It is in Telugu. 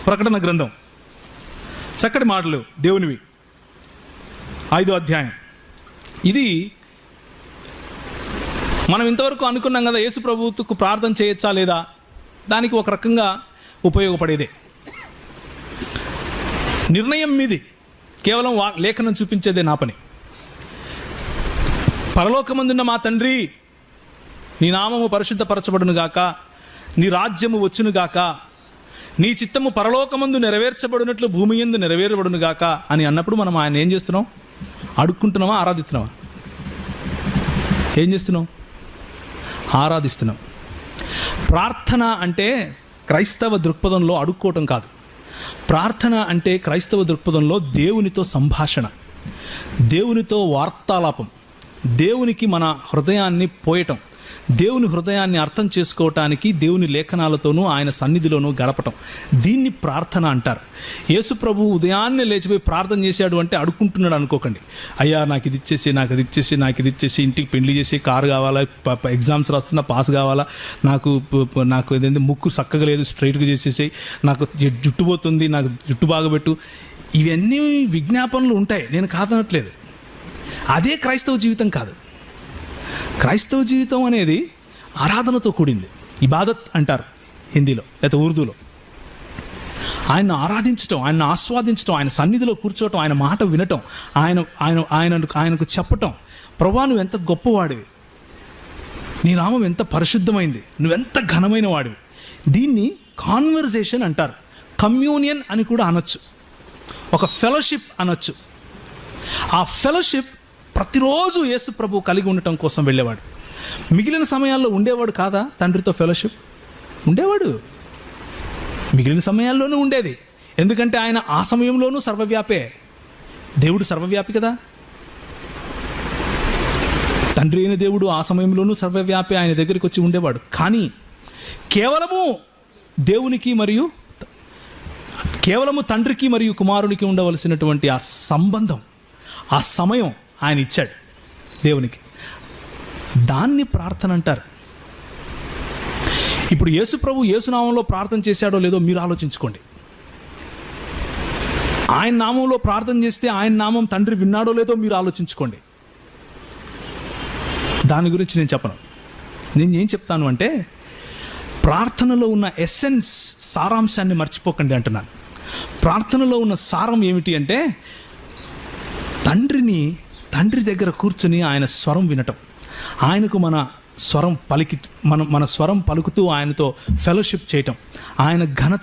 ప్రకటన గ్రంథం చక్కటి మాటలు దేవునివి, 5వ అధ్యాయం. ఇది మనం ఇంతవరకు అనుకున్నాం కదా, యేసు ప్రభువుకు ప్రార్థన చేయొచ్చా లేదా, దానికి ఒక రకంగా ఉపయోగపడేదే. నిర్ణయం మీది, కేవలం లేఖనం చూపించేదే నా పని. పరలోకమందున్న మా తండ్రి, నీ నామము పరిశుద్ధపరచబడును గాక, నీ రాజ్యము వచ్చును గాక, నీ చిత్తము పరలోకమందు నెరవేర్చబడినట్లు భూమి యందు నెరవేరబడును గాక అని అన్నప్పుడు మనం ఆయన ఏం చేస్తున్నాం? అడుక్కుంటున్నామా, ఆరాధిస్తున్నామా? ఏం చేస్తున్నాం? ఆరాధిస్తున్నాం. ప్రార్థన అంటే క్రైస్తవ దృక్పథంలో అడుక్కోవటం కాదు. ప్రార్థన అంటే క్రైస్తవ దృక్పథంలో దేవునితో సంభాషణ, దేవునితో వార్తాలాపం, దేవునికి మన హృదయాన్ని పోయటం, దేవుని హృదయాన్ని అర్థం చేసుకోవటానికి దేవుని లేఖనాలతోనూ ఆయన సన్నిధిలోనూ గడపటం. దీన్ని ప్రార్థన అంటారు. యేసు ప్రభు ఉదయాన్నే లేచిపోయి ప్రార్థన చేశాడు అంటే అడుక్కుంటున్నాడు అనుకోకండి. అయ్యా నాకు ఇది ఇచ్చేసి, నాకు ఇది ఇచ్చేసి, నాకు ఇది ఇచ్చేసి, ఇంటికి పెళ్లి చేసి, కారు కావాలా, ఎగ్జామ్స్ రాస్తున్నా పాస్ కావాలా, నాకు ఏదైతే ముక్కు చక్కగా లేదు స్ట్రైట్గా చేసేసి, నాకు జుట్టు పోతుంది, నాకు జుట్టు బాగబెట్టు, ఇవన్నీ విజ్ఞాపనలు ఉంటాయి, నేను కాదనట్లేదు. అదే క్రైస్తవ జీవితం కాదు. క్రైస్తవ జీవితం అనేది ఆరాధనతో కూడింది. ఇబాదత్ అంటారు హిందీలో లేదా ఉర్దూలో. ఆయన్ని ఆరాధించటం, ఆయన్ని ఆస్వాదించటం, ఆయన సన్నిధిలో కూర్చోవటం, ఆయన మాట వినటం, ఆయనకు చెప్పటం, ప్రభువా నువ్వు ఎంత గొప్పవాడివి, నీ నామం ఎంత పరిశుద్ధమైంది, నువ్వెంత ఘనమైన వాడివి. దీన్ని కాన్వర్జేషన్ అంటారు. కమ్యూనియన్ అని కూడా అనొచ్చు, ఒక ఫెలోషిప్ అనొచ్చు. ఆ ఫెలోషిప్ ప్రతిరోజు యేసు ప్రభు కలిగి ఉండటం కోసం వెళ్ళేవాడు. మిగిలిన సమయాల్లో ఉండేవాడు కాదా? తండ్రితో ఫెలోషిప్ ఉండేవాడు, మిగిలిన సమయాల్లోనూ ఉండేది. ఎందుకంటే ఆయన ఆ సమయంలోనూ సర్వవ్యాపే. దేవుడు సర్వవ్యాపి కదా. తండ్రి అయిన దేవుడు ఆ సమయంలోనూ సర్వవ్యాపి, ఆయన దగ్గరికి వచ్చి ఉండేవాడు. కానీ కేవలము దేవునికి మరియు కేవలము తండ్రికి మరియు కుమారునికి ఉండవలసినటువంటి ఆ సంబంధం, ఆ సమయం ఆయన ఇచ్చాడు దేవునికి. దాన్ని ప్రార్థన అంటారు. ఇప్పుడు యేసు ప్రభు యేసునామంలో ప్రార్థన చేశాడో లేదో మీరు ఆలోచించుకోండి. ఆయన నామంలో ప్రార్థన చేస్తే ఆయన నామం తండ్రి విన్నాడో లేదో మీరు ఆలోచించుకోండి. దాని గురించి నేను చెప్పను. నేను ఏం చెప్తాను అంటే, ప్రార్థనలో ఉన్న ఎసెన్స్, సారాంశాన్ని మర్చిపోకండి అంటున్నాను. ప్రార్థనలో ఉన్న సారం ఏమిటి అంటే, తండ్రి దగ్గర కూర్చుని ఆయన స్వరం వినటం, ఆయనకు మన స్వరం పలుకుతూ ఆయనతో ఫెలోషిప్ చేయటం, ఆయన ఘనతను